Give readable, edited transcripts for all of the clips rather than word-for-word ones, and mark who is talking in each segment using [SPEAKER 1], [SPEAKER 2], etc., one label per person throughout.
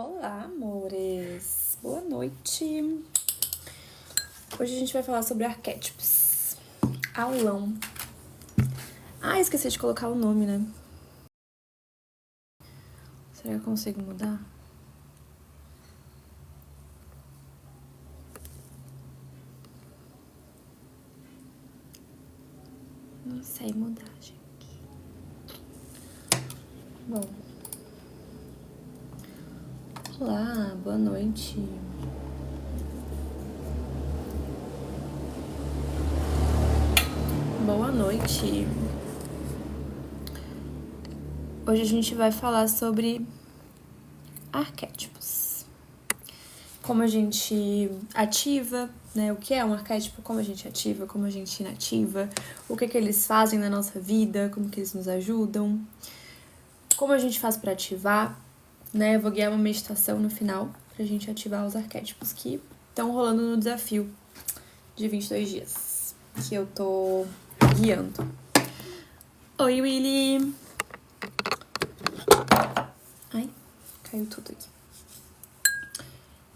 [SPEAKER 1] Olá, amores! Boa noite! Hoje a gente vai falar sobre arquétipos. Aulão. Esqueci de colocar o nome, né? Será que eu consigo mudar? Não sei mudar, gente. Bom. Olá, boa noite. Boa noite. Hoje a gente vai falar sobre arquétipos. Como a gente ativa, né? O que é um arquétipo, como a gente ativa, como a gente inativa, o que eles fazem na nossa vida, como que eles nos ajudam, como a gente faz para ativar, né? Eu vou guiar uma meditação no final pra gente ativar os arquétipos que estão rolando no desafio de 22 dias, que eu tô guiando. Oi, Willy! Ai, caiu tudo aqui.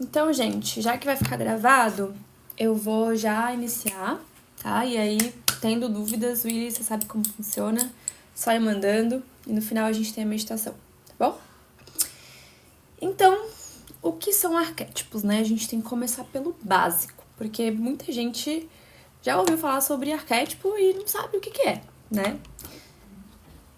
[SPEAKER 1] Então, gente, já que vai ficar gravado, eu vou já iniciar, tá? E aí, tendo dúvidas, Willy, você sabe como funciona, só ir mandando e no final a gente tem a meditação, tá bom? Então, o que são arquétipos, né? A gente tem que começar pelo básico, porque muita gente já ouviu falar sobre arquétipo e não sabe o que é, né?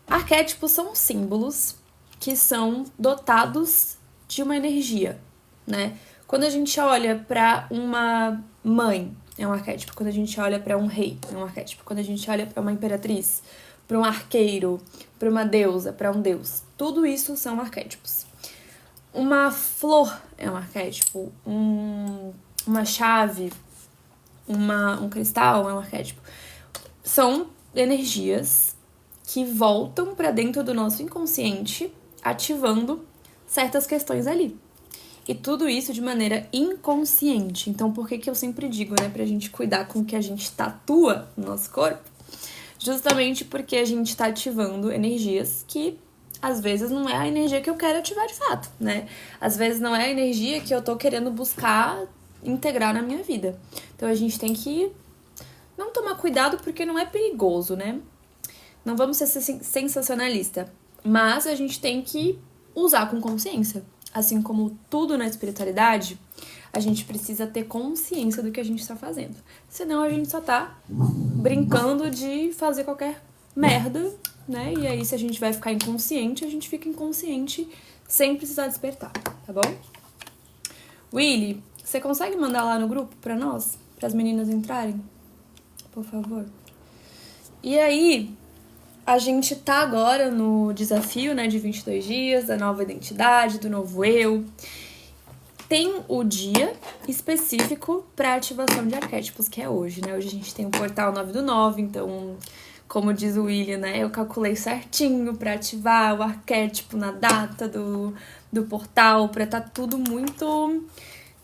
[SPEAKER 1] Arquétipos são símbolos que são dotados de uma energia, né? Quando a gente olha para uma mãe, é um arquétipo. Quando a gente olha para um rei, é um arquétipo. Quando a gente olha para uma imperatriz, para um arqueiro, para uma deusa, para um deus, tudo isso são arquétipos. Uma flor é um arquétipo, uma chave, um cristal é um arquétipo. São energias que voltam para dentro do nosso inconsciente, ativando certas questões ali. E tudo isso de maneira inconsciente. Então, por que eu sempre digo, né, pra gente cuidar com o que a gente tatua no nosso corpo? Justamente porque a gente tá ativando energias que às vezes não é a energia que eu quero ativar de fato, né? Às vezes não é a energia que eu tô querendo buscar integrar na minha vida. Então a gente tem que não tomar cuidado porque não é perigoso, né? Não vamos ser sensacionalista, mas a gente tem que usar com consciência. Assim como tudo na espiritualidade, a gente precisa ter consciência do que a gente está fazendo. Senão a gente só tá brincando de fazer qualquer merda, né? E aí, se a gente vai ficar inconsciente, a gente fica inconsciente sem precisar despertar, tá bom? Willy, você consegue mandar lá no grupo pra nós? Para as meninas entrarem? Por favor. E aí, a gente tá agora no desafio, né, de 22 dias, da nova identidade, do novo eu. Tem o dia específico para ativação de arquétipos, que é hoje, né? Hoje a gente tem o portal 9/9, então, como diz o William, né, eu calculei certinho para ativar o arquétipo na data do portal, para estar tudo muito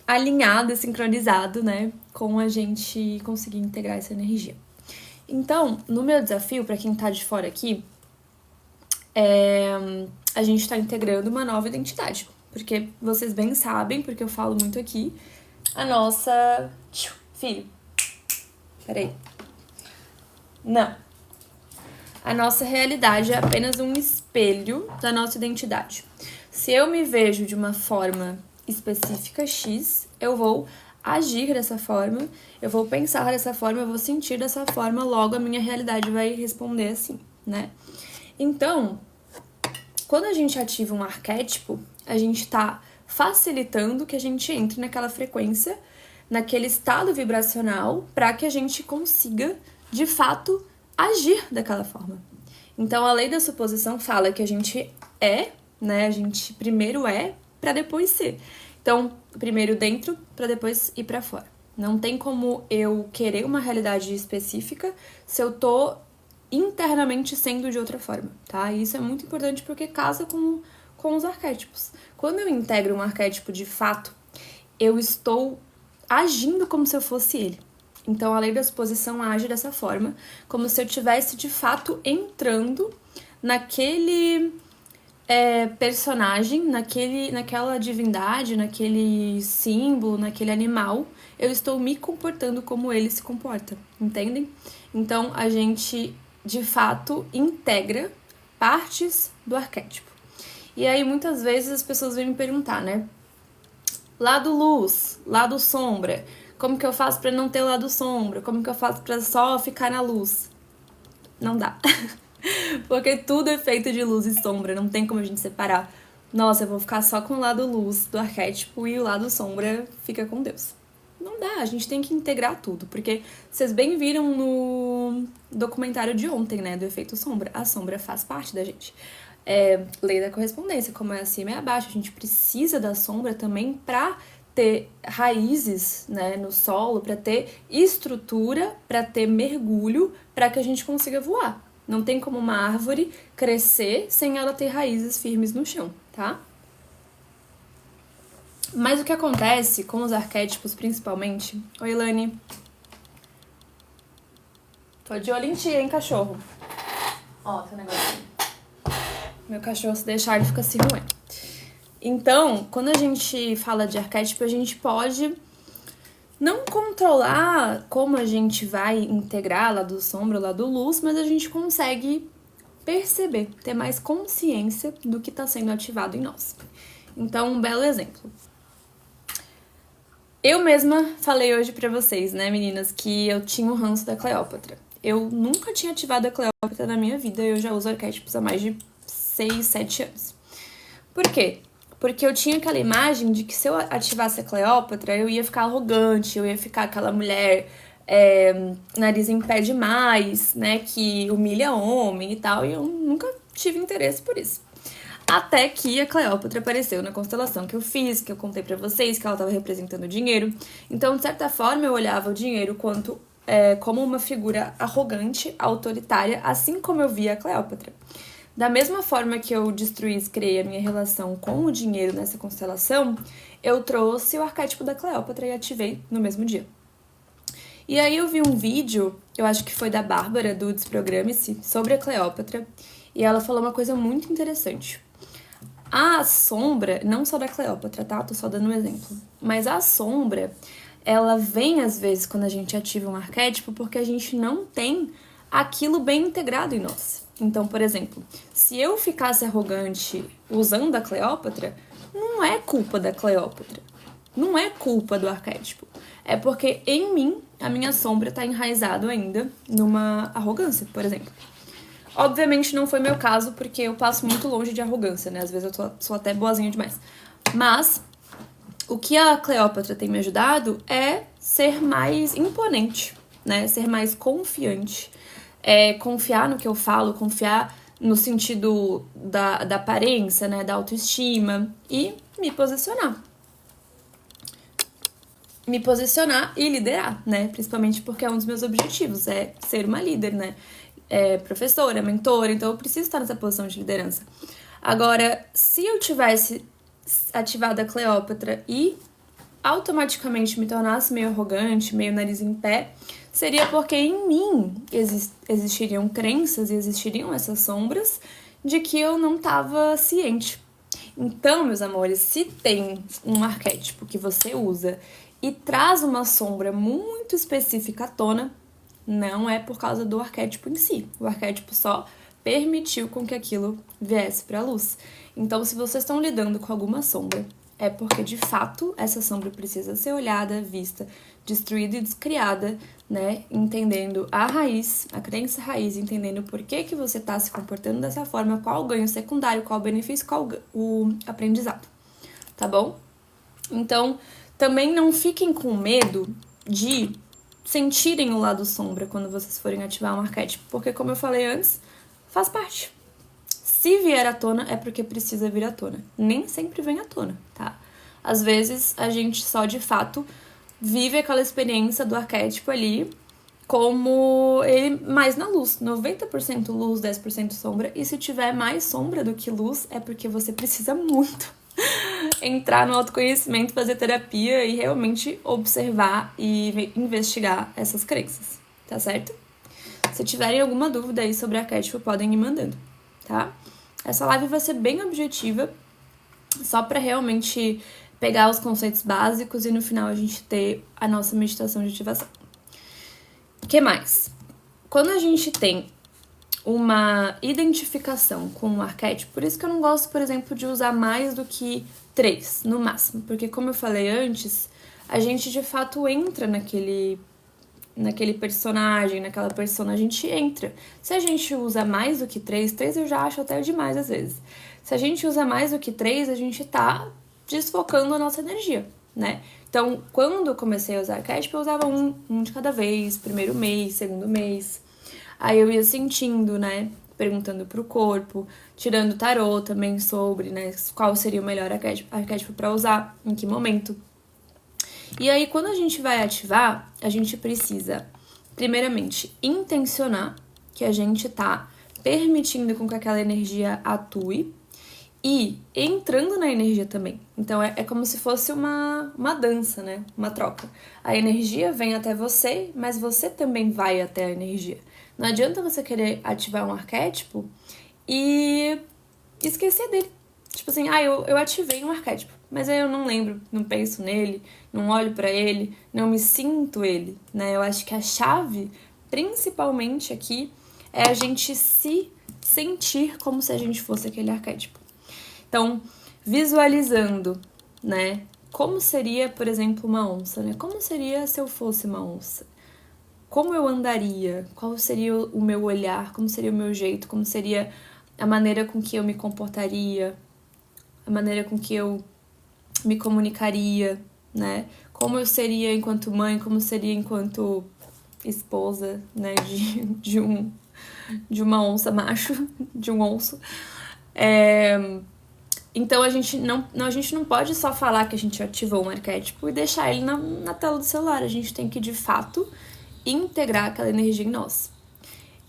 [SPEAKER 1] alinhado e sincronizado, né, com a gente conseguir integrar essa energia. Então, no meu desafio, para quem tá de fora aqui, a gente tá integrando uma nova identidade. Porque vocês bem sabem, porque eu falo muito aqui, a nossa... Filho. Peraí. Não. A nossa realidade é apenas um espelho da nossa identidade. Se eu me vejo de uma forma específica, X, eu vou agir dessa forma, eu vou pensar dessa forma, eu vou sentir dessa forma, logo a minha realidade vai responder assim, né? Então, quando a gente ativa um arquétipo, a gente tá facilitando que a gente entre naquela frequência, naquele estado vibracional, para que a gente consiga, de fato, agir daquela forma. Então, a lei da suposição fala que a gente é, né? A gente primeiro é, para depois ser. Então, primeiro dentro, para depois ir para fora. Não tem como eu querer uma realidade específica se eu tô internamente sendo de outra forma, tá? E isso é muito importante porque casa com os arquétipos. Quando eu integro um arquétipo de fato, eu estou agindo como se eu fosse ele. Então, a lei da suposição age dessa forma, como se eu estivesse de fato entrando naquele personagem, naquela divindade, naquele símbolo, naquele animal, eu estou me comportando como ele se comporta, entendem? Então, a gente, de fato, integra partes do arquétipo. E aí, muitas vezes, as pessoas vêm me perguntar, né? Lado luz, lado sombra. Como que eu faço pra não ter lado sombra? Como que eu faço pra só ficar na luz? Não dá. Porque tudo é feito de luz e sombra, não tem como a gente separar. Nossa, eu vou ficar só com o lado luz do arquétipo e o lado sombra fica com Deus. Não dá, a gente tem que integrar tudo, porque vocês bem viram no documentário de ontem, né, do efeito sombra. A sombra faz parte da gente. Lei da correspondência, como é acima é abaixo. A gente precisa da sombra também pra ter raízes, né, no solo, pra ter estrutura, pra ter mergulho, pra que a gente consiga voar. Não tem como uma árvore crescer sem ela ter raízes firmes no chão, tá? Mas o que acontece com os arquétipos, principalmente... Oi, Elane. Tô de olho em ti, hein, cachorro? Ó, tem um negocinho. Meu cachorro, se deixar, ele fica assim, ruim. Então, quando a gente fala de arquétipo, a gente pode não controlar como a gente vai integrar lá do sombra, lá do luz, mas a gente consegue perceber, ter mais consciência do que está sendo ativado em nós. Então, um belo exemplo. Eu mesma falei hoje pra vocês, né, meninas, que eu tinha o ranço da Cleópatra. Eu nunca tinha ativado a Cleópatra na minha vida, eu já uso arquétipos há mais de 6, 7 anos. Por quê? Porque eu tinha aquela imagem de que se eu ativasse a Cleópatra, eu ia ficar arrogante, eu ia ficar aquela mulher nariz em pé demais, né, que humilha homem e tal, e eu nunca tive interesse por isso. Até que a Cleópatra apareceu na constelação que eu fiz, que eu contei pra vocês, que ela estava representando o dinheiro. Então, de certa forma, eu olhava o dinheiro como uma figura arrogante, autoritária, assim como eu via a Cleópatra. Da mesma forma que eu destruí e criei a minha relação com o dinheiro nessa constelação, eu trouxe o arquétipo da Cleópatra e ativei no mesmo dia. E aí eu vi um vídeo, eu acho que foi da Bárbara, do Desprograme-se, sobre a Cleópatra, e ela falou uma coisa muito interessante. A sombra, não só da Cleópatra, tá? Tô só dando um exemplo. Mas a sombra, ela vem às vezes quando a gente ativa um arquétipo porque a gente não tem aquilo bem integrado em nós. Então, por exemplo, se eu ficasse arrogante usando a Cleópatra, não é culpa da Cleópatra. Não é culpa do arquétipo. É porque em mim, a minha sombra tá enraizado ainda numa arrogância, por exemplo. Obviamente não foi meu caso, porque eu passo muito longe de arrogância, né? Às vezes eu sou até boazinha demais. Mas o que a Cleópatra tem me ajudado é ser mais imponente, né? Ser mais confiante. Confiar no que eu falo, confiar no sentido da aparência, né? Da autoestima e me posicionar. Me posicionar e liderar, né? Principalmente porque é um dos meus objetivos, é ser uma líder, né? Professora, mentora, então eu preciso estar nessa posição de liderança. Agora, se eu tivesse ativado a Cleópatra e automaticamente me tornasse meio arrogante, meio nariz em pé, seria porque em mim existiriam crenças e existiriam essas sombras de que eu não estava ciente. Então, meus amores, se tem um arquétipo que você usa e traz uma sombra muito específica à tona, não é por causa do arquétipo em si. O arquétipo só permitiu com que aquilo viesse para a luz. Então, se vocês estão lidando com alguma sombra, é porque, de fato, essa sombra precisa ser olhada, vista, destruída e descriada, né? Entendendo a raiz, a crença raiz, entendendo por que você está se comportando dessa forma, qual o ganho secundário, qual o benefício, qual o aprendizado, tá bom? Então, também não fiquem com medo de sentirem o lado sombra quando vocês forem ativar um arquétipo, porque, como eu falei antes, faz parte. Se vier à tona, é porque precisa vir à tona. Nem sempre vem à tona, tá? Às vezes, a gente só, de fato, vive aquela experiência do arquétipo ali como ele mais na luz. 90% luz, 10% sombra. E se tiver mais sombra do que luz, é porque você precisa muito entrar no autoconhecimento, fazer terapia e realmente observar e investigar essas crenças, tá certo? Se tiverem alguma dúvida aí sobre arquétipo, podem ir mandando, tá? Essa live vai ser bem objetiva, só para realmente pegar os conceitos básicos e no final a gente ter a nossa meditação de ativação. O que mais? Quando a gente tem uma identificação com um arquétipo, por isso que eu não gosto, por exemplo, de usar mais do que 3, no máximo, porque como eu falei antes, a gente de fato entra naquele personagem, naquela persona, a gente entra. Se a gente usa mais do que 3 eu já acho até demais às vezes. Se a gente usa mais do que 3, a gente tá desfocando a nossa energia, né? Então, quando eu comecei a usar arquétipo, eu usava um de cada vez, primeiro mês, segundo mês. Aí eu ia sentindo, né? Perguntando pro corpo, tirando tarô também sobre, né? Qual seria o melhor arquétipo pra usar, em que momento. E aí, quando a gente vai ativar, a gente precisa, primeiramente, intencionar que a gente tá permitindo com que aquela energia atue e entrando na energia também. Então, é como se fosse uma dança, né? Uma troca. A energia vem até você, mas você também vai até a energia. Não adianta você querer ativar um arquétipo e esquecer dele. Tipo assim, eu ativei um arquétipo, mas aí eu não lembro, não penso nele, não olho pra ele, não me sinto ele, né? Eu acho que a chave, principalmente aqui, é a gente se sentir como se a gente fosse aquele arquétipo. Então, visualizando, né? Como seria, por exemplo, uma onça, né? Como seria se eu fosse uma onça? Como eu andaria? Qual seria o meu olhar? Como seria o meu jeito? Como seria a maneira com que eu me comportaria? A maneira com que eu me comunicaria, né? Como eu seria enquanto mãe? Como seria enquanto esposa, né? De uma onça macho, de um onço. Então a gente não pode só falar que a gente ativou um arquétipo e deixar ele na tela do celular. A gente tem que, de fato, integrar aquela energia em nós.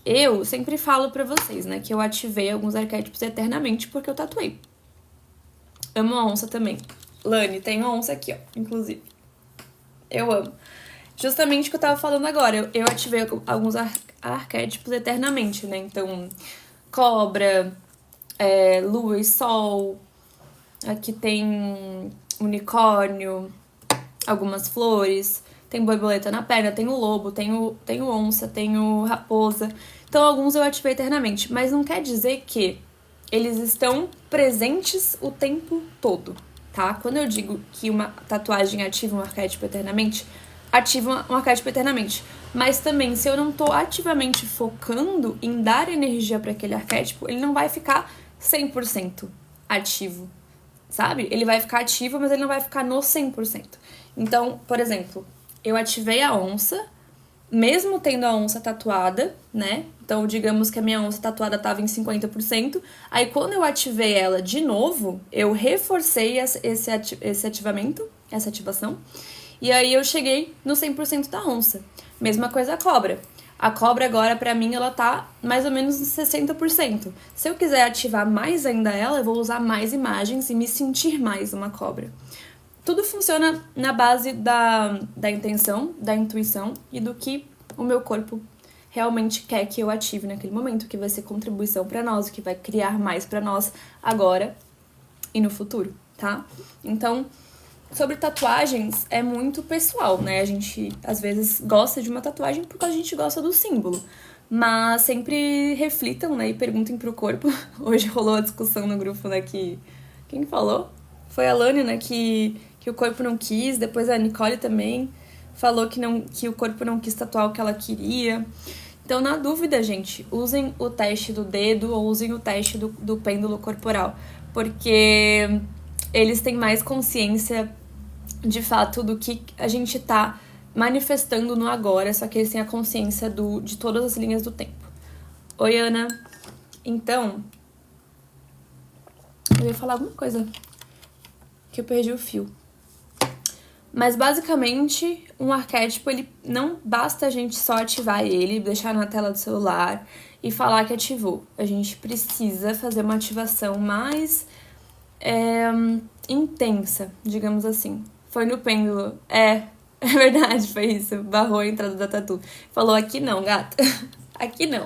[SPEAKER 1] Eu sempre falo pra vocês, né, que eu ativei alguns arquétipos eternamente porque eu tatuei. Amo a onça também. Lani, tem onça aqui, ó, inclusive. Eu amo. Justamente o que eu tava falando agora. Eu ativei alguns arquétipos eternamente, né? Então, cobra, lua e sol. Aqui tem unicórnio, algumas flores. Tem borboleta na perna, tem o lobo, tem o onça, tem o raposa. Então, alguns eu ativei eternamente. Mas não quer dizer que eles estão presentes o tempo todo, tá? Quando eu digo que uma tatuagem ativa um arquétipo eternamente, ativa um arquétipo eternamente. Mas também, se eu não tô ativamente focando em dar energia para aquele arquétipo, ele não vai ficar 100% ativo, sabe? Ele vai ficar ativo, mas ele não vai ficar no 100%. Então, por exemplo, eu ativei a onça, mesmo tendo a onça tatuada, né? Então, digamos que a minha onça tatuada estava em 50%. Aí, quando eu ativei ela de novo, eu reforcei esse ativamento, essa ativação. E aí, eu cheguei no 100% da onça. Mesma coisa a cobra. A cobra agora, pra mim, ela tá mais ou menos nos 60%. Se eu quiser ativar mais ainda ela, eu vou usar mais imagens e me sentir mais uma cobra. Tudo funciona na base da intenção, da intuição e do que o meu corpo realmente quer que eu ative naquele momento, que vai ser contribuição para nós, que vai criar mais para nós agora e no futuro, tá? Então, sobre tatuagens é muito pessoal, né? A gente às vezes gosta de uma tatuagem porque a gente gosta do símbolo, mas sempre reflitam, né, e perguntem pro corpo. Hoje rolou a discussão no grupo, né, que quem falou? Foi a Lani, né, que o corpo não quis, depois a Nicole também falou que o corpo não quis tatuar o que ela queria. Então, na dúvida, gente, usem o teste do dedo ou usem o teste do pêndulo corporal, porque eles têm mais consciência, de fato, do que a gente tá manifestando no agora, só que eles têm a consciência de todas as linhas do tempo. Oi, Ana. Então, eu ia falar alguma coisa que eu perdi o fio. Mas, basicamente, um arquétipo, ele não basta a gente só ativar ele, deixar na tela do celular e falar que ativou. A gente precisa fazer uma ativação mais intensa, digamos assim. Foi no pêndulo. É verdade, foi isso. Barrou a entrada da tatu. Falou, aqui não, gata. Aqui não.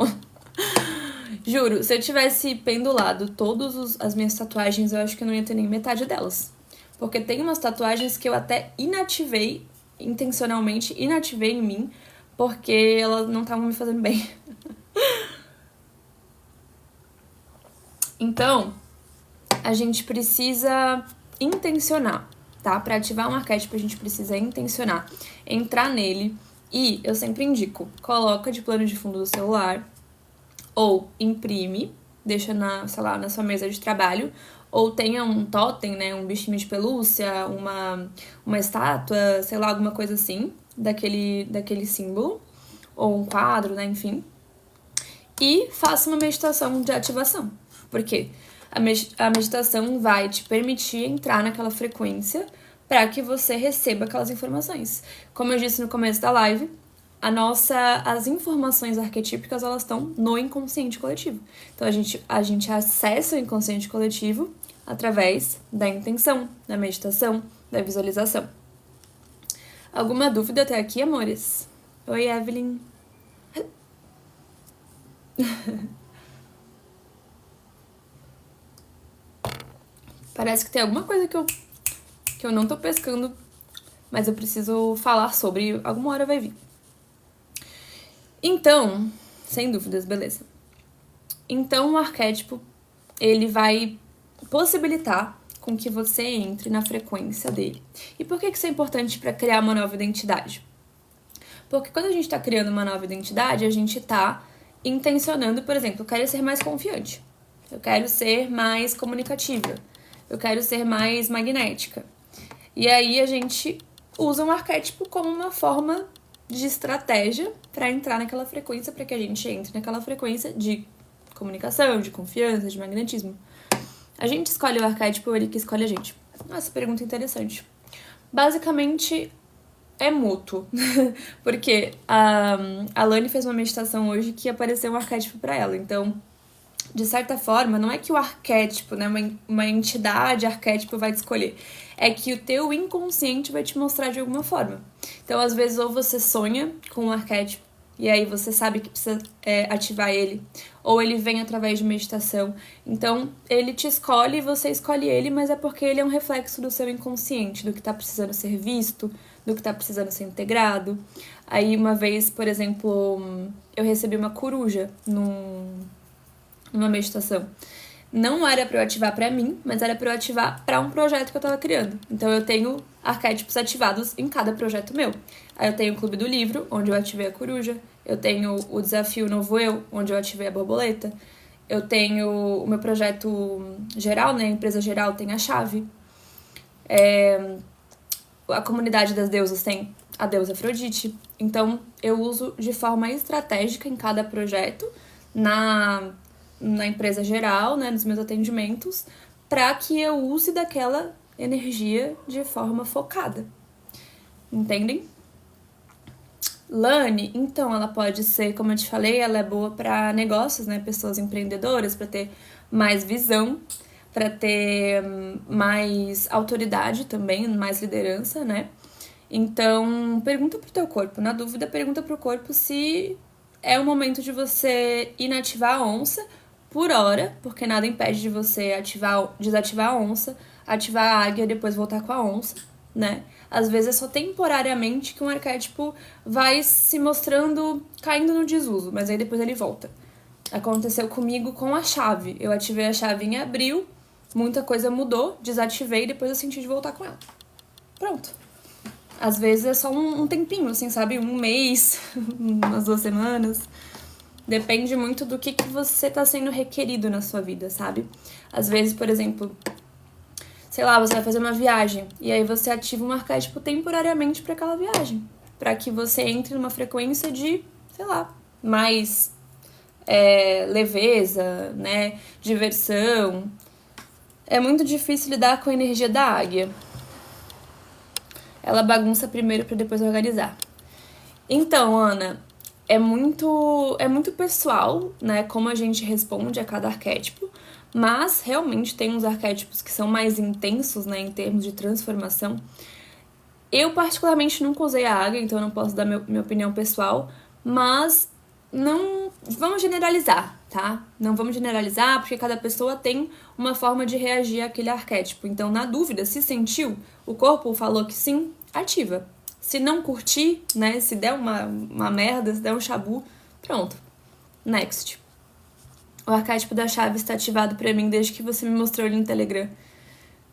[SPEAKER 1] Juro, se eu tivesse pendulado todas as minhas tatuagens, eu acho que eu não ia ter nem metade delas. Porque tem umas tatuagens que eu até inativei, intencionalmente inativei em mim, porque elas não estavam me fazendo bem. Então, a gente precisa intencionar, tá? Para ativar um arquétipo, a gente precisa intencionar, entrar nele e, eu sempre indico, coloca de plano de fundo do celular ou imprime, deixa na, sei lá, na sua mesa de trabalho, ou tenha um totem, né, um bichinho de pelúcia, uma estátua, sei lá, alguma coisa assim, daquele símbolo, ou um quadro, né, enfim. E faça uma meditação de ativação. Por quê? A meditação vai te permitir entrar naquela frequência para que você receba aquelas informações. Como eu disse no começo da live, as informações arquetípicas, elas estão no inconsciente coletivo. Então, a gente acessa o inconsciente coletivo através da intenção, da meditação, da visualização. Alguma dúvida até aqui, amores? Oi, Evelyn. Parece que tem alguma coisa que eu não tô pescando, mas eu preciso falar sobre, alguma hora vai vir. Então, sem dúvidas, beleza. Então, o arquétipo, ele vai possibilitar com que você entre na frequência dele. E por que isso é importante para criar uma nova identidade? Porque quando a gente está criando uma nova identidade, a gente está intencionando, por exemplo, eu quero ser mais confiante, eu quero ser mais comunicativa, eu quero ser mais magnética. E aí a gente usa um arquétipo como uma forma de estratégia para entrar naquela frequência, para que a gente entre naquela frequência de comunicação, de confiança, de magnetismo. A gente escolhe o arquétipo ou ele que escolhe a gente? Nossa, pergunta interessante. Basicamente, é mútuo. Porque a Lani fez uma meditação hoje que apareceu um arquétipo para ela. Então, de certa forma, não é que o arquétipo, né, uma entidade arquétipo vai te escolher. É que o teu inconsciente vai te mostrar de alguma forma. Então, às vezes, ou você sonha com um arquétipo, e aí você sabe que precisa ativar ele, ou ele vem através de meditação. Então, ele te escolhe e você escolhe ele, mas é porque ele é um reflexo do seu inconsciente, do que tá precisando ser visto, do que tá precisando ser integrado. Aí, uma vez, por exemplo, eu recebi uma coruja numa meditação. Não era pra eu ativar pra mim, mas era pra eu ativar pra um projeto que eu tava criando. Então eu tenho arquétipos ativados em cada projeto meu. Aí eu tenho o Clube do Livro, onde eu ativei a coruja. Eu tenho o Desafio Novo Eu, onde eu ativei a borboleta. Eu tenho o meu projeto geral, né? A empresa geral tem a chave. A comunidade das deusas tem a deusa Afrodite. Então eu uso de forma estratégica em cada projeto, na empresa geral, né, nos meus atendimentos, para que eu use daquela energia de forma focada. Entendem? Lani, então, ela pode ser, como eu te falei, ela é boa para negócios, né, pessoas empreendedoras, para ter mais visão, para ter mais autoridade também, mais liderança, né? Então, pergunta pro teu corpo. Na dúvida, pergunta pro corpo se é o momento de você inativar a onça por hora, porque nada impede de você desativar a onça, ativar a águia e depois voltar com a onça, né? Às vezes é só temporariamente que um arquétipo vai se mostrando, caindo no desuso, mas aí depois ele volta. Aconteceu comigo com a chave. Eu ativei a chave em abril, muita coisa mudou, desativei e depois eu senti de voltar com ela. Pronto. Às vezes é só um tempinho, assim, sabe? Um mês, umas 2 semanas. Depende muito do que você tá sendo requerido na sua vida, sabe? Às vezes, por exemplo, sei lá, você vai fazer uma viagem e aí você ativa um arquétipo temporariamente para aquela viagem, para que você entre numa frequência de, sei lá, mais leveza, né? Diversão. É muito difícil lidar com a energia da águia. Ela bagunça primeiro para depois organizar. Então, Ana, é muito pessoal, né, como a gente responde a cada arquétipo, mas realmente tem uns arquétipos que são mais intensos, né, em termos de transformação. Eu particularmente nunca usei a águia, então eu não posso dar minha opinião pessoal, mas não vamos generalizar, tá? Não vamos generalizar, porque cada pessoa tem uma forma de reagir àquele arquétipo. Então, na dúvida, se sentiu, o corpo falou que sim, ativa. Se não curtir, né, se der uma merda, se der um chabu, pronto. Next. O arquétipo da chave está ativado pra mim desde que você me mostrou ele no Telegram.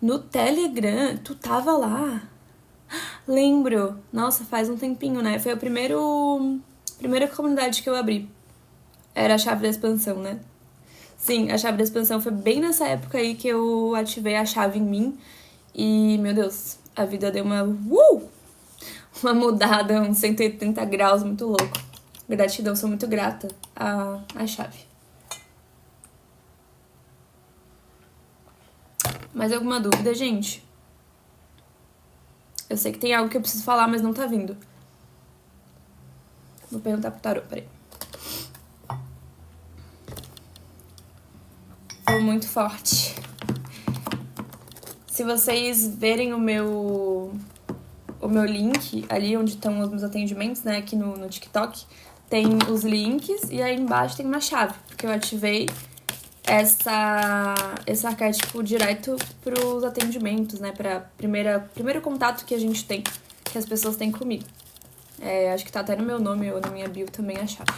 [SPEAKER 1] No Telegram? Tu tava lá? Lembro. Nossa, faz um tempinho, né? Foi a primeira comunidade que eu abri. Era a chave da expansão, né? Sim, a chave da expansão foi bem nessa época aí que eu ativei a chave em mim. E, meu Deus, a vida deu uma mudada, uns 180 graus, muito louco. Gratidão, sou muito grata à chave. Mais alguma dúvida, gente? Eu sei que tem algo que eu preciso falar, mas não tá vindo. Vou perguntar pro tarô, peraí. Tô muito forte. Se vocês verem o meu link ali onde estão os meus atendimentos, né, aqui no TikTok, tem os links e aí embaixo tem uma chave, porque eu ativei esse arquétipo direto pros atendimentos, né, pra primeiro contato que a gente tem, que as pessoas têm comigo. Acho que tá até no meu nome ou na minha bio também a chave.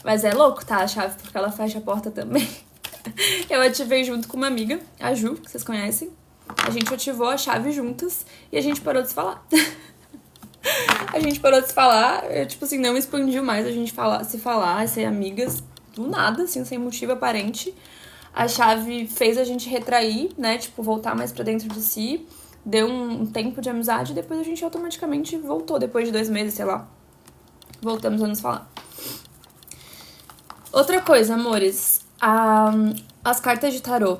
[SPEAKER 1] Mas é louco, tá, a chave, porque ela fecha a porta também. Eu ativei junto com uma amiga, a Ju, que vocês conhecem. A gente ativou a chave juntas e a gente parou de se falar. A gente parou de se falar, tipo assim, não expandiu mais a gente se falar, ser amigas, do nada, assim, sem motivo aparente. A chave fez a gente retrair, né, tipo, voltar mais pra dentro de si. Deu um tempo de amizade e depois a gente automaticamente voltou, depois de 2 meses, sei lá. Voltamos a nos falar. Outra coisa, amores, as cartas de tarô,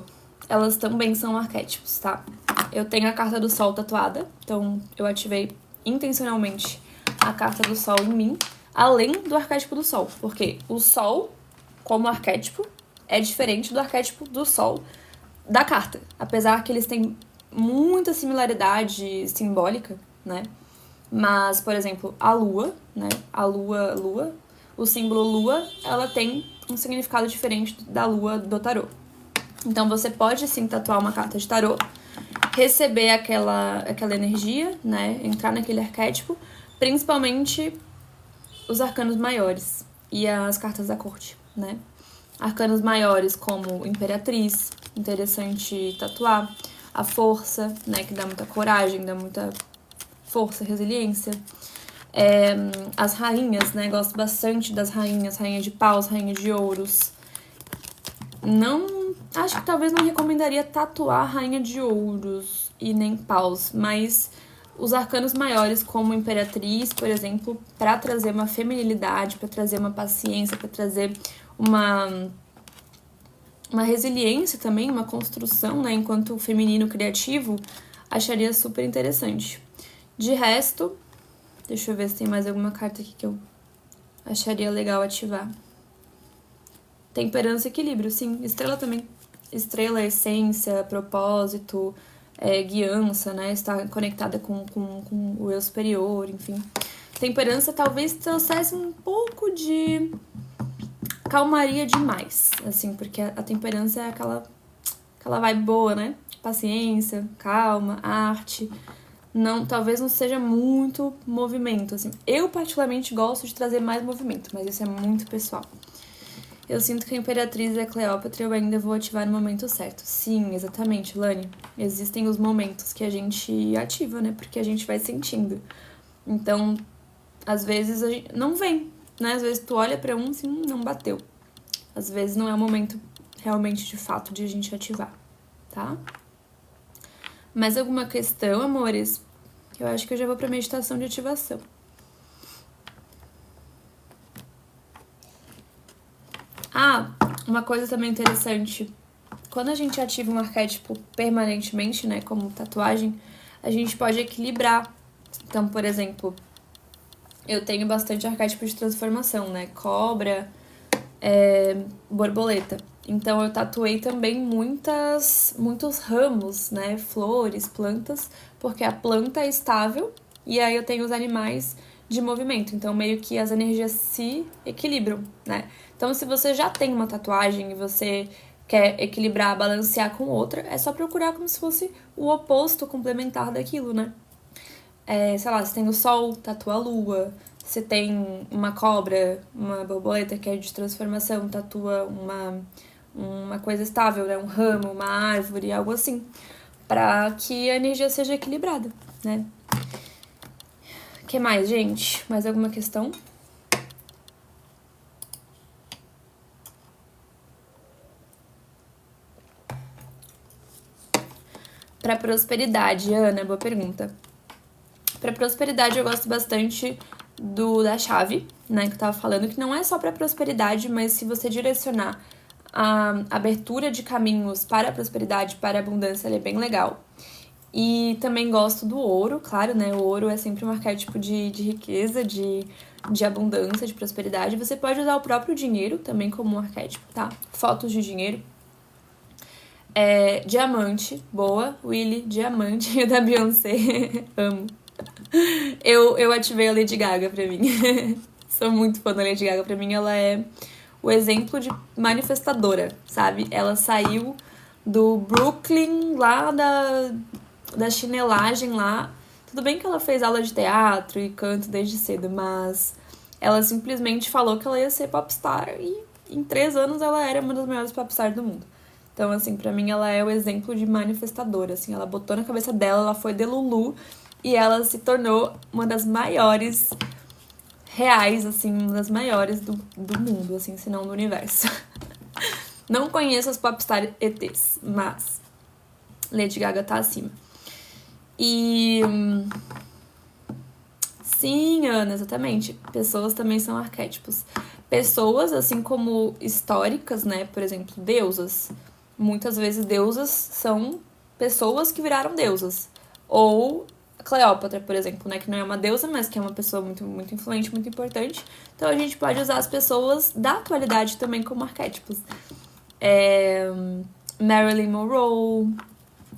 [SPEAKER 1] elas também são arquétipos, tá? Eu tenho a carta do sol tatuada, então eu ativei intencionalmente a carta do sol em mim, além do arquétipo do sol, porque o sol, como arquétipo, é diferente do arquétipo do sol da carta, apesar que eles têm muita similaridade simbólica, né? Mas, por exemplo, a lua, né? A lua, o símbolo lua, ela tem um significado diferente da lua do tarô. Então, você pode, sim, tatuar uma carta de tarô, receber aquela energia, né? Entrar naquele arquétipo, principalmente os arcanos maiores e as cartas da corte, né? Arcanos maiores como Imperatriz, interessante tatuar. A força, né? Que dá muita coragem, dá muita força, resiliência. As rainhas, né? Gosto bastante das rainhas, rainha de paus, rainha de ouros. Não, acho que talvez não recomendaria tatuar rainha de ouros e nem paus, mas os arcanos maiores como Imperatriz, por exemplo, para trazer uma feminilidade, para trazer uma paciência, para trazer uma resiliência também, uma construção, né, enquanto feminino criativo, acharia super interessante. De resto, deixa eu ver se tem mais alguma carta aqui que eu acharia legal ativar. Temperança e equilíbrio, sim. Estrela também. Estrela, essência, propósito, guiança, né? Estar conectada com o eu superior, enfim. Temperança talvez trouxesse um pouco de calmaria demais, assim, porque a temperança é aquela vibe boa, né? Paciência, calma, arte. Não, talvez não seja muito movimento, assim. Eu, particularmente, gosto de trazer mais movimento, mas isso é muito pessoal. Eu sinto que a Imperatriz e a Cleópatra eu ainda vou ativar no momento certo. Sim, exatamente, Lani. Existem os momentos que a gente ativa, né? Porque a gente vai sentindo. Então, às vezes a gente não vem, né? Às vezes tu olha pra um assim, não bateu. Às vezes não é o momento realmente de fato de a gente ativar, tá? Mais alguma questão, amores? Eu acho que eu já vou pra meditação de ativação. Uma coisa também interessante. Quando a gente ativa um arquétipo permanentemente, né, como tatuagem, a gente pode equilibrar. Então, por exemplo, eu tenho bastante arquétipo de transformação, né, cobra, borboleta. Então, eu tatuei também muitos ramos, né, flores, plantas, porque a planta é estável e aí eu tenho os animais de movimento. Então, meio que as energias se equilibram, né? Então, se você já tem uma tatuagem e você quer equilibrar, balancear com outra, é só procurar como se fosse o oposto complementar daquilo, né? Sei lá, você tem o sol, tatua a lua. Você tem uma cobra, uma borboleta que é de transformação, tatua uma coisa estável, né? Um ramo, uma árvore, algo assim. Pra que a energia seja equilibrada, né? O que mais, gente? Mais alguma questão? Pra prosperidade, Ana, boa pergunta. Pra prosperidade eu gosto bastante da chave, né, que eu tava falando, que não é só pra prosperidade, mas se você direcionar a abertura de caminhos para a prosperidade, para a abundância, ela é bem legal. E também gosto do ouro, claro, né, o ouro é sempre um arquétipo de riqueza, de abundância, de prosperidade. Você pode usar o próprio dinheiro também como um arquétipo, tá? Fotos de dinheiro. Diamante, boa, Willy, diamante, da Beyoncé, amo. Eu ativei a Lady Gaga pra mim. Sou muito fã da Lady Gaga. Pra mim, ela é o exemplo de manifestadora, sabe? Ela saiu do Brooklyn, lá da chinelagem lá. Tudo bem que ela fez aula de teatro e canto desde cedo, mas ela simplesmente falou que ela ia ser popstar e em 3 anos ela era uma das maiores popstars do mundo. Então, assim, pra mim ela é o exemplo de manifestadora, assim. Ela botou na cabeça dela, ela foi de Lulu e ela se tornou uma das maiores reais, assim, uma das maiores do mundo, assim, se não do universo. Não conheço as popstar ETs, mas Lady Gaga tá acima. E... Sim, Ana, exatamente. Pessoas também são arquétipos. Pessoas, assim como históricas, né? Por exemplo, deusas. Muitas vezes deusas são pessoas que viraram deusas. Ou Cleópatra, por exemplo, né? Que não é uma deusa, mas que é uma pessoa muito, muito influente, muito importante. Então a gente pode usar as pessoas da atualidade também como arquétipos. Marilyn Monroe,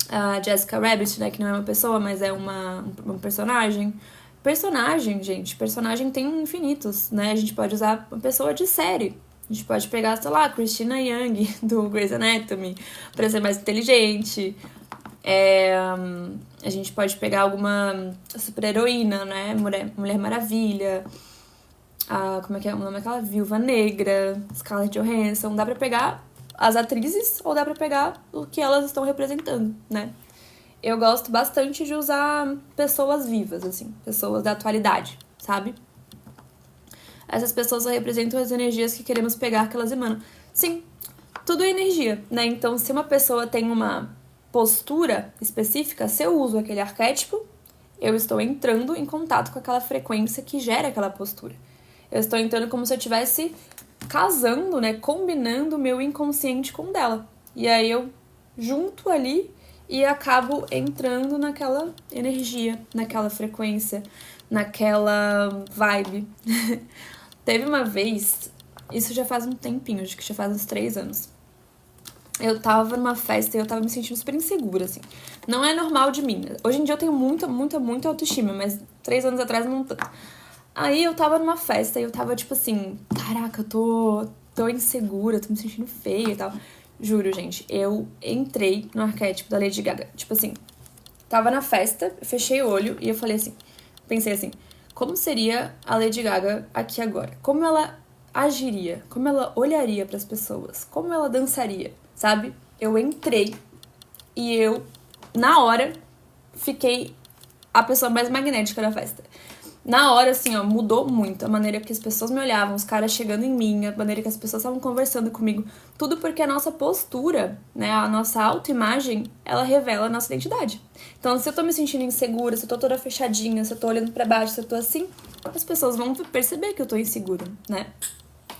[SPEAKER 1] a Jessica Rabbit, né? Que não é uma pessoa, mas é uma personagem. Personagem tem infinitos, né? A gente pode usar uma pessoa de série. A gente pode pegar, sei lá, Christina Yang, do Grey's Anatomy, pra ser mais inteligente. A gente pode pegar alguma super-heroína, né? Mulher Maravilha. Como é que é o nome daquela? Viúva Negra, Scarlett Johansson. Dá pra pegar as atrizes ou dá pra pegar o que elas estão representando, né? Eu gosto bastante de usar pessoas vivas, assim, pessoas da atualidade, sabe? Essas pessoas representam as energias que queremos pegar, que elas emanam. Sim, tudo é energia, né? Então, se uma pessoa tem uma postura específica, se eu uso aquele arquétipo, eu estou entrando em contato com aquela frequência que gera aquela postura. Eu estou entrando como se eu estivesse casando, né? Combinando o meu inconsciente com o dela. E aí eu junto ali e acabo entrando naquela energia, naquela frequência, naquela vibe. Teve uma vez, isso já faz um tempinho, acho que já faz uns 3 anos. Eu tava numa festa e eu tava me sentindo super insegura, assim. Não é normal de mim. Hoje em dia eu tenho muita, muita, muita autoestima, mas 3 anos atrás não tanto. Aí eu tava numa festa e eu tava tipo assim, caraca, eu tô insegura, tô me sentindo feia e tal. Juro, gente, eu entrei no arquétipo da Lady Gaga. Tipo assim, tava na festa, fechei o olho e eu falei assim, pensei assim, como seria a Lady Gaga aqui agora? Como ela agiria? Como ela olharia pras pessoas? Como ela dançaria? Sabe? Eu entrei e eu, na hora, fiquei a pessoa mais magnética da festa. Na hora, assim, ó, mudou muito a maneira que as pessoas me olhavam, os caras chegando em mim, a maneira que as pessoas estavam conversando comigo. Tudo porque a nossa postura, né, a nossa autoimagem, ela revela a nossa identidade. Então, se eu tô me sentindo insegura, se eu tô toda fechadinha, se eu tô olhando pra baixo, se eu tô assim, as pessoas vão perceber que eu tô insegura, né?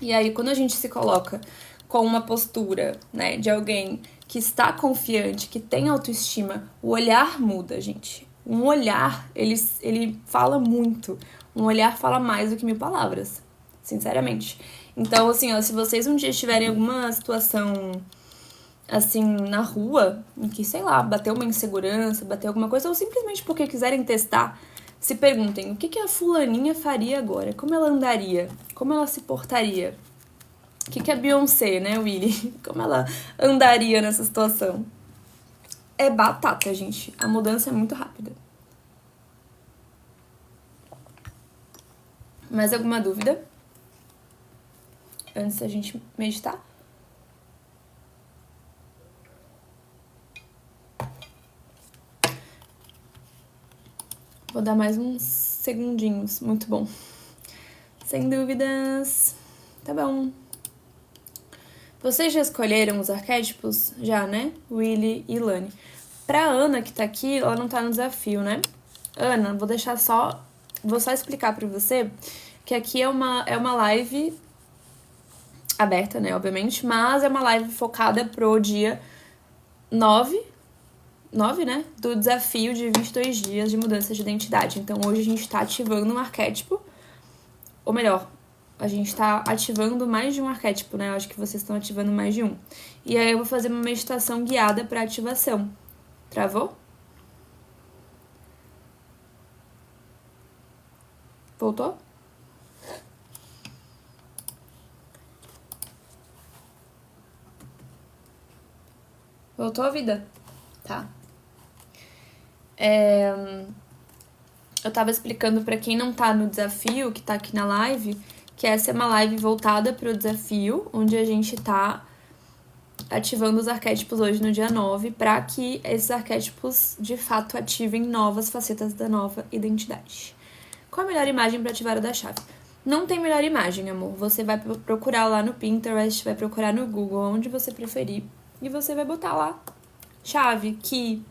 [SPEAKER 1] E aí, quando a gente se coloca com uma postura, né, de alguém que está confiante, que tem autoestima, o olhar muda, gente. Um olhar, ele fala muito. Um olhar fala mais do que 1000 palavras, sinceramente. Então, assim, ó, se vocês um dia tiverem alguma situação, assim, na rua, em que, sei lá, bateu uma insegurança, bateu alguma coisa, ou simplesmente porque quiserem testar Se perguntem, o que a fulaninha faria agora? Como ela andaria? Como ela se portaria? O que a Beyoncé, né, Willy? Como ela andaria nessa situação? É batata, gente. A mudança é muito rápida. Mais alguma dúvida? Antes da gente meditar? Vou dar mais uns segundinhos. Muito bom. Sem dúvidas. Tá bom. Vocês já escolheram os arquétipos? Já, né? Willy e Lani. Pra Ana, que tá aqui, ela não tá no desafio, né? Ana, vou só explicar pra você que aqui é uma live aberta, né, obviamente, mas é uma live focada pro dia 9, né, do desafio de 22 dias de mudança de identidade. Então, hoje a gente tá ativando um arquétipo, ou melhor, a gente tá ativando mais de um arquétipo, né? Eu acho que vocês estão ativando mais de um. E aí eu vou fazer uma meditação guiada pra ativação. Travou? Voltou? Voltou a vida? Tá. Eu tava explicando pra quem não tá no desafio, que tá aqui na live, que essa é uma live voltada pro desafio, onde a gente tá ativando os arquétipos hoje no dia 9, pra que esses arquétipos de fato ativem novas facetas da nova identidade. Qual a melhor imagem pra ativar o da chave? Não tem melhor imagem, amor. Você vai procurar lá no Pinterest, vai procurar no Google, onde você preferir, e você vai botar lá chave, key,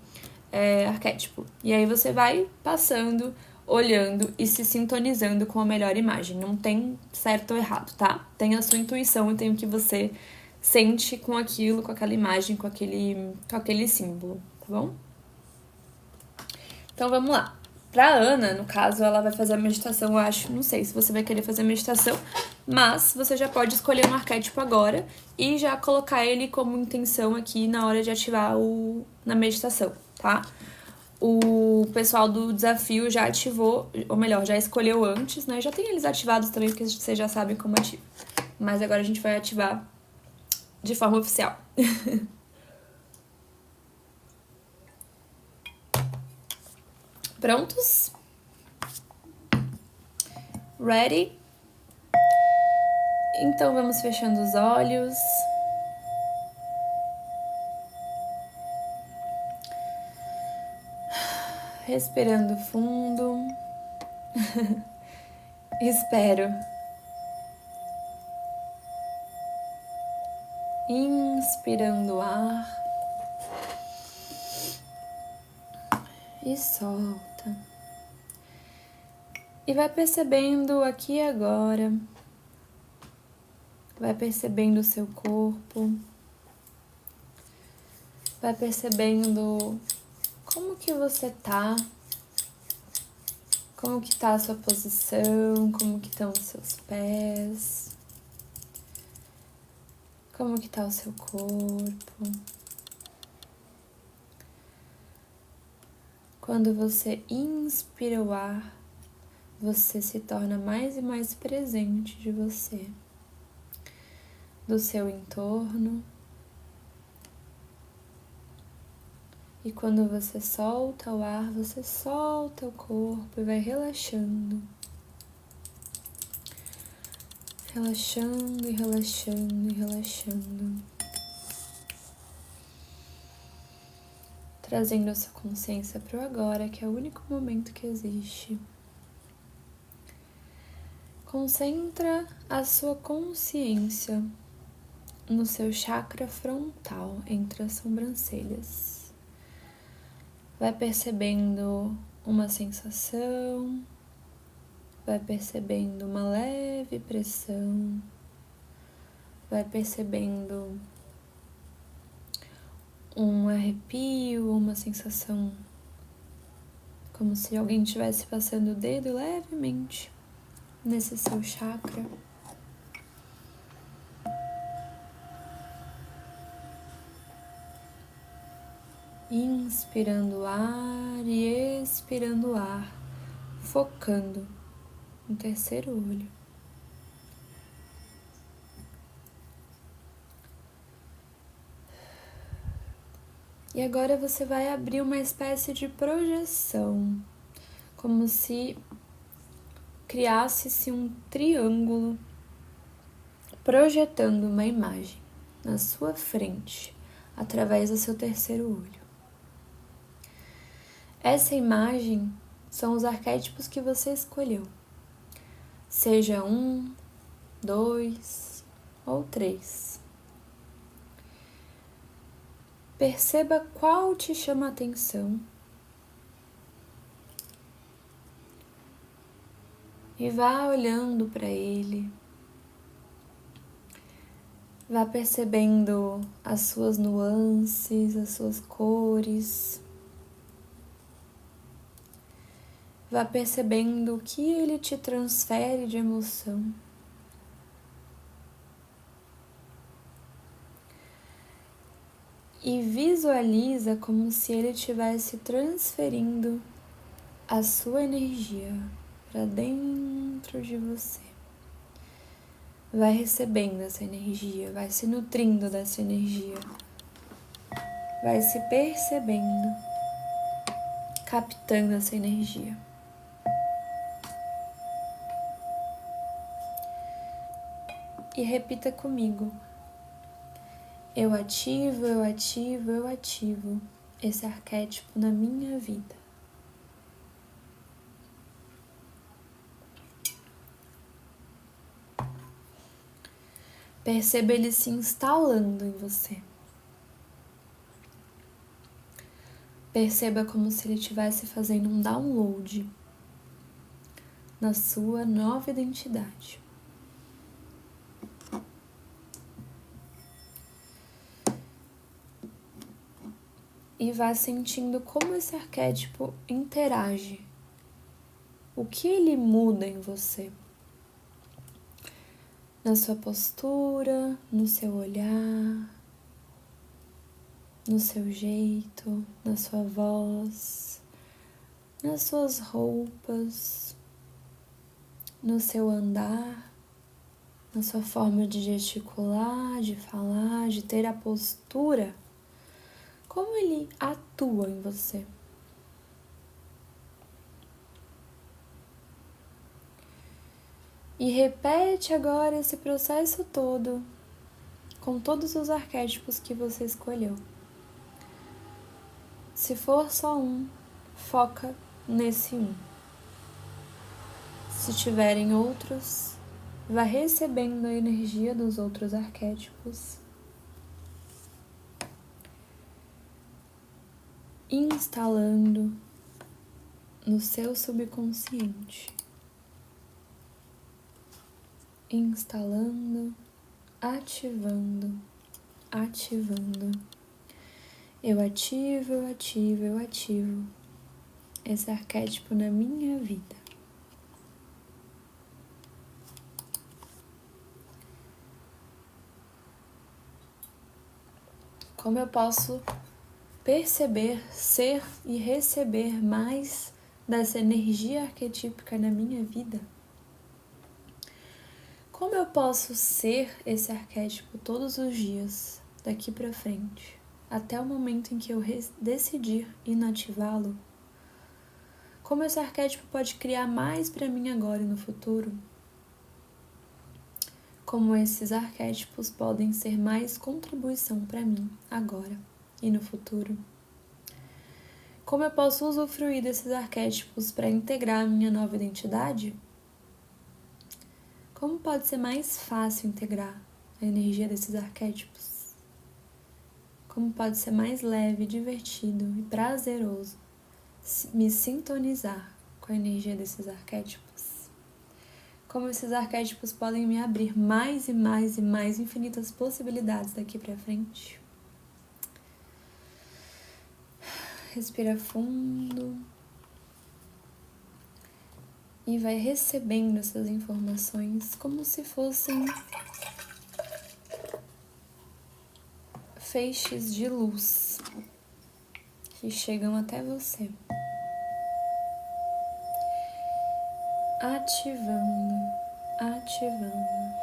[SPEAKER 1] arquétipo. E aí você vai passando, olhando e se sintonizando com a melhor imagem. Não tem certo ou errado, tá? Tem a sua intuição e tem o que você sente com aquilo, com aquela imagem, com aquele símbolo, tá bom? Então vamos lá. Pra Ana, no caso, ela vai fazer a meditação, eu acho, não sei se você vai querer fazer a meditação, mas você já pode escolher um arquétipo agora e já colocar ele como intenção aqui na hora de ativar na meditação, tá? O pessoal do desafio já ativou, ou melhor, já escolheu antes, né? Já tem eles ativados também, porque vocês já sabem como ativa. Mas agora a gente vai ativar de forma oficial. Prontos? Ready? Então vamos fechando os olhos. Respirando fundo. Espero. Inspirando ar. E solta. E vai percebendo aqui e agora. Vai percebendo o seu corpo. Vai percebendo como que você tá. Como que tá a sua posição, como que estão os seus pés. Como que tá o seu corpo. Quando você inspira o ar, você se torna mais e mais presente de você, do seu entorno. E quando você solta o ar, você solta o corpo e vai relaxando. Relaxando e relaxando e relaxando. Trazendo a sua consciência para o agora, que é o único momento que existe. Concentra a sua consciência no seu chakra frontal, entre as sobrancelhas. Vai percebendo uma sensação, vai percebendo uma leve pressão, vai percebendo um arrepio, uma sensação como se alguém estivesse passando o dedo levemente nesse seu chakra. Inspirando ar e expirando ar, focando no terceiro olho. E agora você vai abrir uma espécie de projeção, como se criasse-se um triângulo projetando uma imagem na sua frente, através do seu terceiro olho. Essa imagem são os arquétipos que você escolheu, seja 1, 2 ou 3. Perceba qual te chama a atenção e vá olhando para ele. Vá percebendo as suas nuances, as suas cores. Vá percebendo o que ele te transfere de emoção. E visualiza como se ele estivesse transferindo a sua energia para dentro de você. Vai recebendo essa energia, vai se nutrindo dessa energia, vai se percebendo, captando essa energia. E repita comigo: eu ativo, eu ativo, eu ativo esse arquétipo na minha vida. Perceba ele se instalando em você. Perceba como se ele estivesse fazendo um download na sua nova identidade. E vá sentindo como esse arquétipo interage. O que ele muda em você? Na sua postura, no seu olhar, no seu jeito, na sua voz, nas suas roupas, no seu andar, na sua forma de gesticular, de falar, de ter a postura. Como ele atua em você? E repete agora esse processo todo com todos os arquétipos que você escolheu. Se for só um, foca nesse um. Se tiverem outros, vá recebendo a energia dos outros arquétipos, instalando no seu subconsciente. Instalando, ativando, ativando. Eu ativo, eu ativo, eu ativo esse arquétipo na minha vida. Como eu posso perceber, ser e receber mais dessa energia arquetípica na minha vida? Como eu posso ser esse arquétipo todos os dias, daqui para frente, até o momento em que eu decidir inativá-lo? Como esse arquétipo pode criar mais para mim agora e no futuro? Como esses arquétipos podem ser mais contribuição para mim agora e no futuro? Como eu posso usufruir desses arquétipos para integrar a minha nova identidade? Como pode ser mais fácil integrar a energia desses arquétipos? Como pode ser mais leve, divertido e prazeroso me sintonizar com a energia desses arquétipos? Como esses arquétipos podem me abrir mais e mais e mais infinitas possibilidades daqui para frente? Respira fundo. E vai recebendo essas informações como se fossem feixes de luz que chegam até você. ativando, ativando,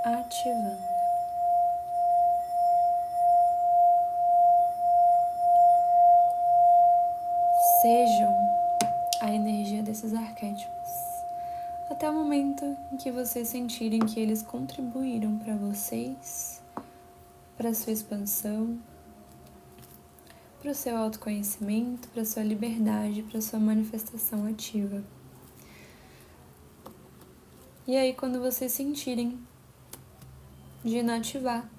[SPEAKER 1] ativando. Sejam a energia desses arquétipos até o momento em que vocês sentirem que eles contribuíram para vocês, para sua expansão, para o seu autoconhecimento, para sua liberdade, para sua manifestação ativa. E aí, quando vocês sentirem de inativar,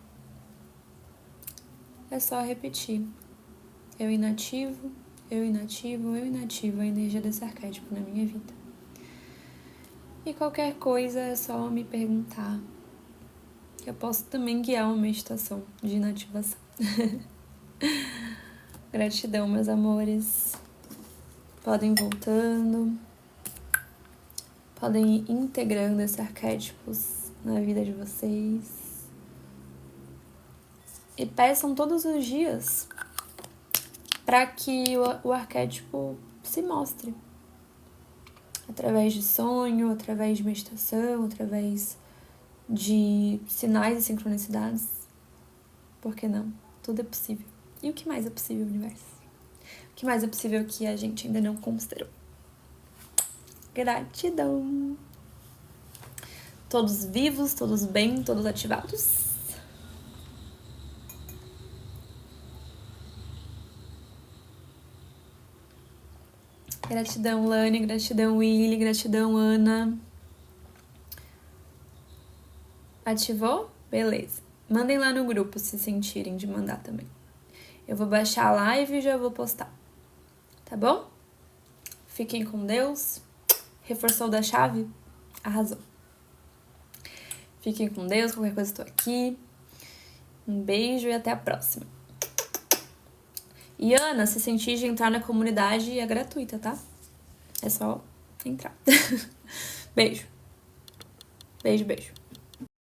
[SPEAKER 1] é só repetir: eu inativo, eu inativo, eu inativo a energia desse arquétipo na minha vida. E qualquer coisa é só me perguntar. Eu posso também guiar uma meditação de inativação. Gratidão, meus amores. Podem ir voltando. Podem ir integrando esses arquétipos na vida de vocês. E peçam todos os dias para que o arquétipo se mostre. Através de sonho, através de meditação, através de sinais e sincronicidades. Por que não? Tudo é possível. E o que mais é possível, universo? O que mais é possível que a gente ainda não considerou? Gratidão! Todos vivos, todos bem, todos ativados. Gratidão, Lani, gratidão, Willy, gratidão, Ana. Ativou? Beleza. Mandem lá no grupo se sentirem de mandar também. Eu vou baixar a live e já vou postar. Tá bom? Fiquem com Deus. Reforçou da chave? Arrasou. Fiquem com Deus, qualquer coisa estou aqui. Um beijo e até a próxima. E Ana, se sentir de entrar na comunidade, é gratuita, tá? É só entrar. Beijo. Beijo, beijo.